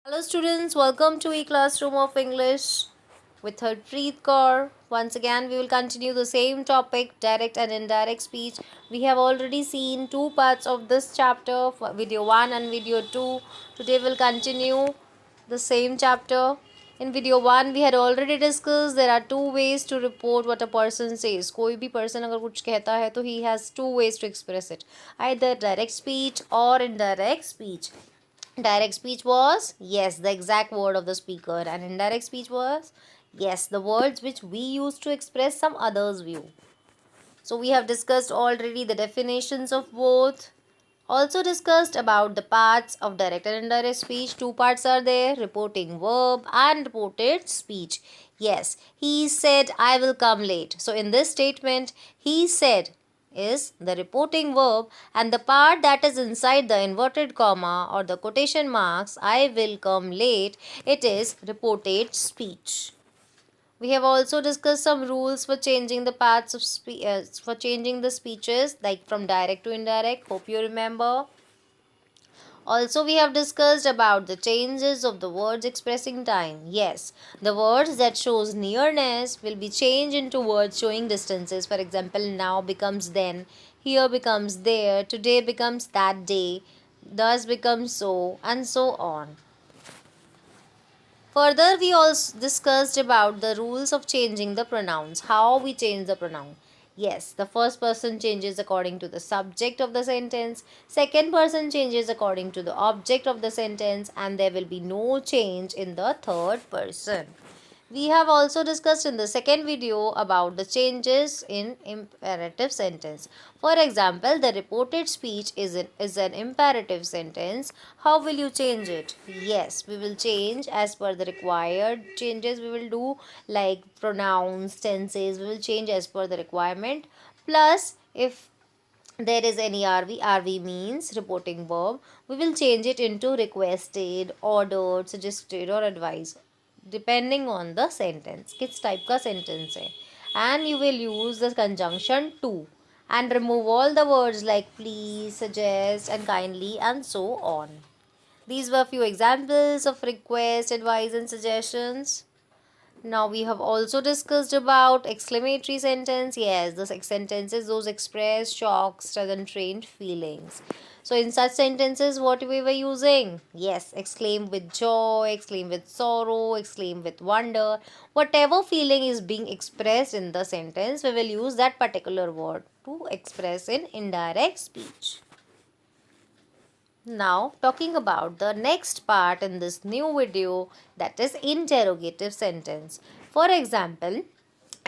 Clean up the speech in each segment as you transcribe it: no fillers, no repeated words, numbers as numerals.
Hello students, welcome to e-classroom of English with Harpreet Kaur. Once again, we will continue the same topic, direct and indirect speech. We have already seen two parts of this chapter, video 1 and video 2. Today we'll continue the same chapter. In video 1, we had already discussed there are two ways to report what a person says. कोई भी person अगर कुछ कहता है तो he has two ways to express it. Either direct speech or indirect speech. Direct speech was yes, the exact word of the speaker, and indirect speech was yes, the words which we use to express some other's view. So, we have discussed already the definitions of both. Also discussed about the parts of direct and indirect speech. Two parts are there, reporting verb and reported speech. Yes, he said I will come late. So in this statement, he said is the reporting verb, and the part that is inside the inverted comma or the quotation marks, I will come late, it is reported speech. We have also discussed some rules for changing the parts of for changing the speeches, like from direct to indirect. Hope you remember. Also, we have discussed about the changes of the words expressing time. Yes, the words that shows nearness will be changed into words showing distances. For example, now becomes then, here becomes there, today becomes that day, thus becomes so, and so on. Further, we also discussed about the rules of changing the pronouns, how we change the pronoun. Yes, the first person changes according to the subject of the sentence, second person changes according to the object of the sentence, and there will be no change in the third person. We have also discussed in the second video about the changes in imperative sentence. For example, the reported speech is an imperative sentence. How will you change it? Yes, we will change as per the required changes we will do, like pronouns, tenses, we will change as per the requirement. Plus, if there is any RV means reporting verb, we will change it into requested, ordered, suggested or advised depending on the sentence किस type का sentence है. And you will use the conjunction to and remove all the words like please, suggest and kindly and so on. These were few examples of request, advice and suggestions. Now we have also discussed about exclamatory sentence. Yes, the sentences those express shock, sudden trained feelings. So in such sentences, what we were using? Yes, exclaim with joy, exclaim with sorrow, exclaim with wonder. Whatever feeling is being expressed in the sentence, we will use that particular word to express in indirect speech. Now, talking about the next part in this new video, that is interrogative sentence. For example,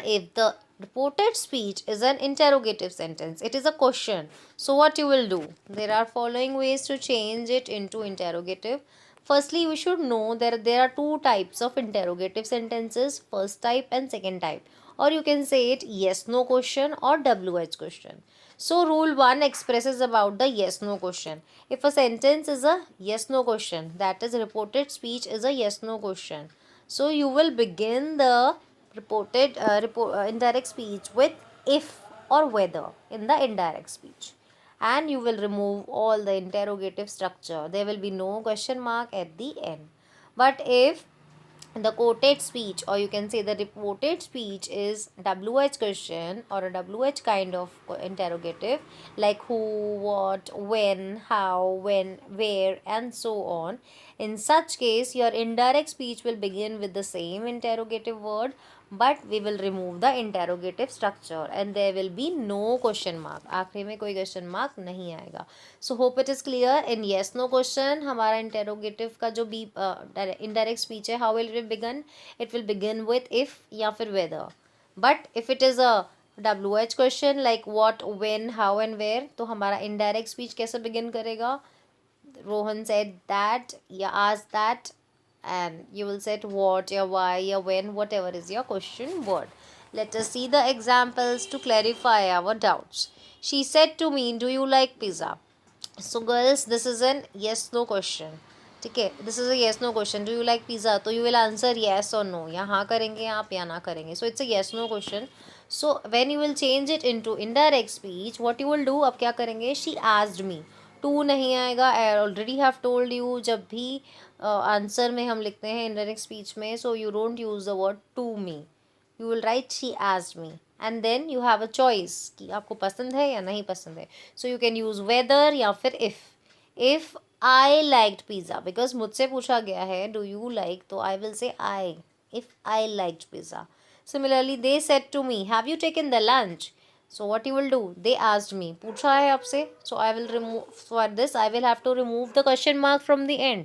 if the reported speech is an interrogative sentence, it is a question. So what you will do? There are following ways to change it into interrogative. Firstly, we should know that there are two types of interrogative sentences, first type and second type. Or you can say it yes no question or WH question. So rule 1 expresses about the yes no question. If a sentence is a yes no question, that is reported speech is a yes no question. So you will begin the indirect speech with if or whether in the indirect speech, and you will remove all the interrogative structure. There will be no question mark at the end. But if the quoted speech, or you can say the reported speech, is WH question or a WH kind of interrogative, like who, what, when, how, when, where and so on, in such case your indirect speech will begin with the same interrogative word, but we will remove the interrogative structure and there will be no question mark. आखिरी में कोई question mark नहीं आएगा. So hope it is clear. In yes no question हमारा interrogative का जो भी indirect speech है, how will it begin? It will begin with if या फिर whether. But if it is a WH question like what, when, how and where, तो हमारा indirect speech कैसे begin करेगा? Rohan said that, या asked that, and you will set what, या why, या when, whatever is your question word. Let us see the examples to clarify our doubts. She said to me, do you like pizza? So girls, this is an yes no question. ठीक है, this is a yes no question. Do you like pizza? तो you will answer yes और no, या हाँ करेंगे आप या ना करेंगे. So it's a yes no question. So when you will change it into indirect speech, what you will do, अब क्या करेंगे? She asked me. टू नहीं आएगा. I already have told you, जब भी आंसर में हम लिखते हैं इनडायरेक्ट स्पीच में, so you don't use the word to me, you will write she asked me, and then you have a choice कि आपको पसंद है या नहीं पसंद है. So you can use whether या फिर if I liked pizza, because मुझसे पूछा गया है डू यू लाइक, तो I will say I, if I liked pizza. Similarly, they said to me, have you taken the lunch? So what you will do? They asked me. पूछा है आपसे. So I will remove, for this I will have to remove the question mark from the end.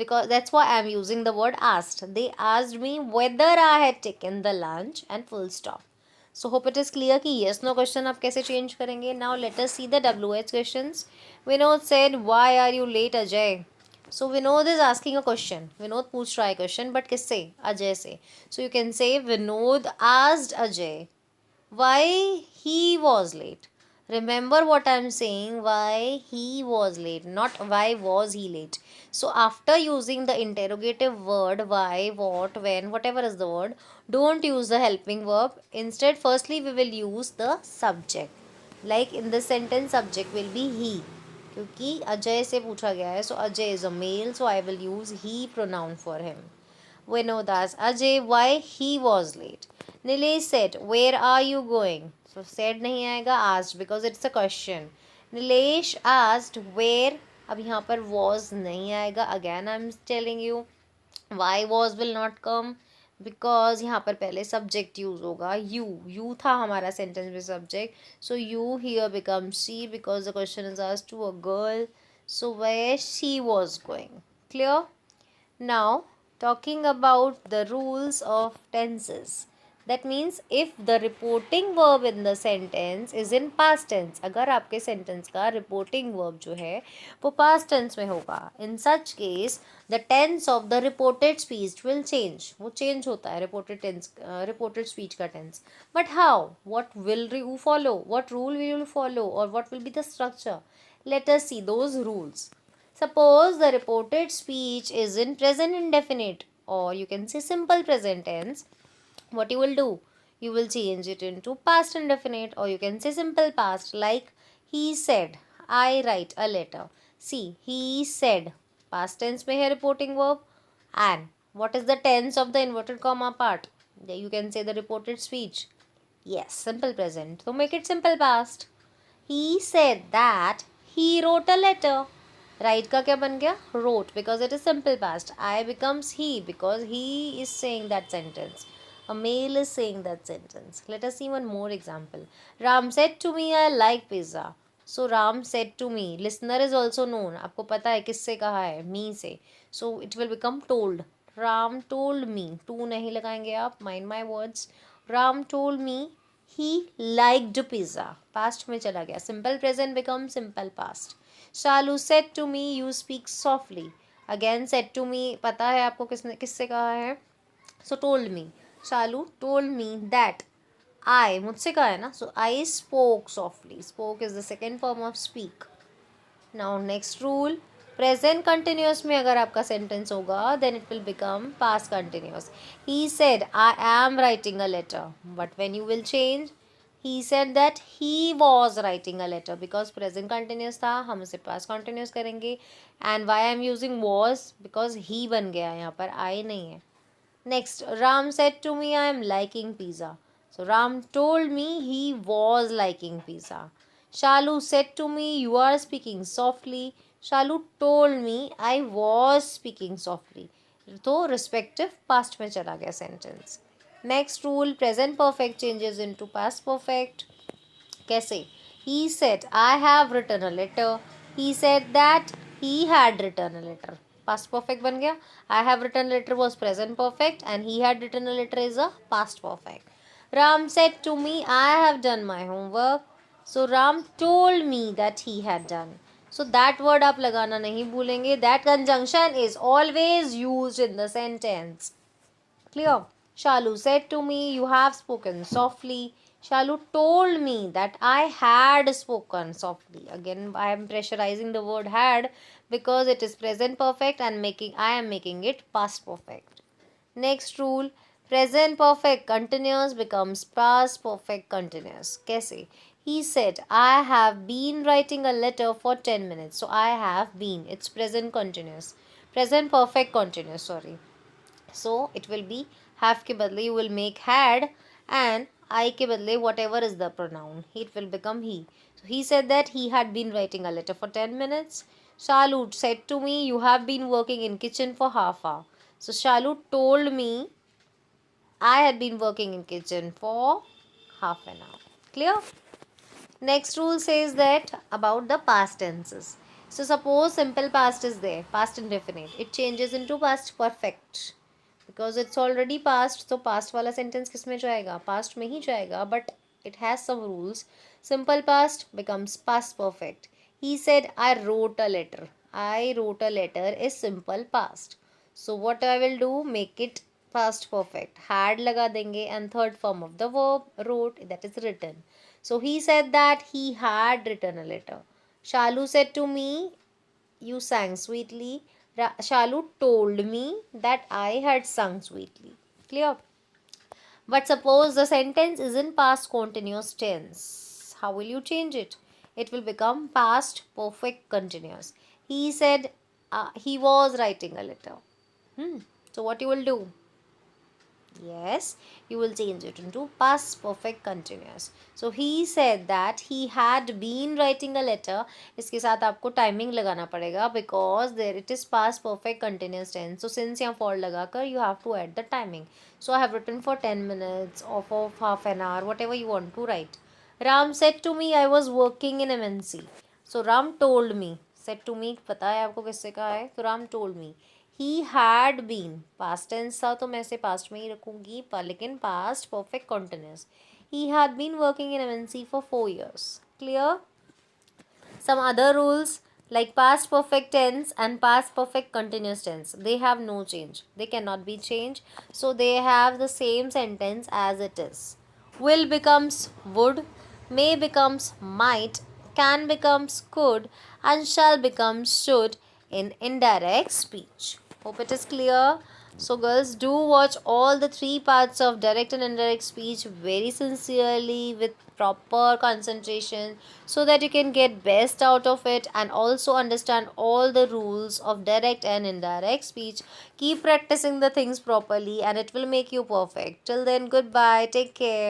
Because that's why I am using the word asked. They asked me whether I had taken the lunch and full stop. So hope it is clear कि yes no question आप कैसे change करेंगे. Now let us see the WH questions. Vinod said, why are you late Ajay? So Vinod is asking a question. Vinod पूछ रहा है question, but किससे? अजय से. So you can say Vinod asked Ajay why he was late. Remember what I'm saying, why he was late, not why was he late. So after using the interrogative word why, what, when, whatever is the word, don't use the helping verb. Instead, firstly we will use the subject. Like in this sentence, subject will be he. क्योंकि अजय से पूछा गया है, so Ajay is a male, so I will use he pronoun for him. Vinod asked Ajay why he was late. Nilesh said, where are you going? So said नहीं आएगा, asked, because it's a question. Nilesh asked where, अब यहाँ पर was नहीं आएगा. Again I'm telling you, why was will not come, because यहाँ पर पहले subject use होगा. You था हमारा sentence में subject, so you here becomes she because the question is asked to a girl. So where she was going. Clear? Now, talking about the rules of tenses. That means if the reporting verb in the sentence is in past tense, अगर आपके sentence का reporting verb जो है वो past tense में होगा, in such case the tense of the reported speech will change. वो change होता है reported tense, reported speech का tense. But how? What will you follow? What rule will you follow, or what will be the structure? Let us see those rules. Suppose the reported speech is in present indefinite, or you can say simple present tense. What you will do? You will change it into past indefinite, or you can say simple past, like he said, I write a letter. See, he said, past tense में है reporting verb, and what is the tense of the inverted comma part? You can say the reported speech. Yes, simple present. So make it simple past. He said that he wrote a letter. Write का क्या बन गया? Wrote, because it is simple past. I becomes he because he is saying that sentence. A male is saying that sentence. Let us see one more example. Ram said to me, I like pizza. So Ram said to me. Listener is also known. आपको पता है किससे कहा है? Me से. So it will become told. Ram told me. To नहीं लगाएंगे आप. Mind my words. Ram told me he liked pizza. Past में चला गया. Simple present becomes simple past. Shalu said to me, you speak softly. Again said to me, पता है आपको किसने किससे कहा है? So told me. Shalu told me that I, मुझसे कहा है ना, so I spoke softly. Spoke is the second form of speak. Now next rule, present continuous में अगर आपका sentence होगा, then it will become past continuous. He said I am writing a letter, but when you will change, he said that he was writing a letter, because present continuous था, हम उसे past continuous करेंगे. And why I am using was, because he बन गया यहाँ पर, I नहीं है. Next, Ram said to me, I am liking pizza. So Ram told me he was liking pizza. Shalu said to me, you are speaking softly. Shalu told me I was speaking softly. तो respective past में चला गया sentence. Next rule, present perfect changes into past perfect. कैसे? He said, I have written a letter. He said that he had written a letter. Past perfect बन गया. I have written a letter was present perfect, and he had written a letter is a past perfect. Ram said to me, I have done my homework. So Ram told me that he had done. So that word आप लगाना नहीं भूलेंगे. That conjunction is always used in the sentence. Clear? Shalu said to me, you have spoken softly. Shalu told me that I had spoken softly. Again, I am pressurizing the word had because it is present perfect and I am making it past perfect. Next rule, present perfect continuous becomes past perfect continuous. कैसे? He said, I have been writing a letter for 10 minutes. So I have been. It's present continuous. present perfect continuous, sorry. So it will be have के बदले you will make had, and I के बदले whatever is the pronoun, it will become he. So he said that he had been writing a letter for 10 minutes. Shalu said to me, you have been working in kitchen for half hour. So Shalu told me I had been working in kitchen for half an hour. Clear? Next rule says that about the past tenses. So suppose simple past is there, past indefinite. It changes into past perfect. Because it's already past, so past वाला sentence किस में जाएगा? Past में ही जाएगा, but it has some rules. Simple past becomes past perfect. He said, I wrote a letter. I wrote a letter is simple past. So what I will do, make it past perfect. Had लगा देंगे and third form of the verb, wrote, that is written. So he said that he had written a letter. Shalu said to me, you sang sweetly. Shalu told me that I had sung sweetly. Clear? But suppose the sentence is in past continuous tense. How will you change it? It will become past perfect continuous. He said he was writing a letter. So what you will do? Yes, you will change it into past perfect continuous. So he said that he had been writing a letter. इसके साथ आपको timing लगाना पड़ेगा because there it is past perfect continuous tense. So since यहाँ for लगाकर you have to add the timing. So I have written for 10 minutes or for half an hour, whatever you want to write. Ram said to me I was working in MNC. So Ram told me. Said to me पता है आपको किससे कहा है? तो Ram told me. He had been past tense था तो मैं इसे पास्ट में ही रखूँगी लेकिन past perfect continuous he had been working in MNC for 4 years. Clear? Some other rules like past perfect tense and past perfect continuous tense, they have no change, they cannot be changed, so they have the same sentence as it is. Will becomes would, may becomes might, can becomes could, and shall becomes should in indirect speech. Hope it is clear. So girls, do watch all the three parts of direct and indirect speech very sincerely with proper concentration so that you can get best out of it and also understand all the rules of direct and indirect speech. Keep practicing the things properly and it will make you perfect. Till then, goodbye. Take care.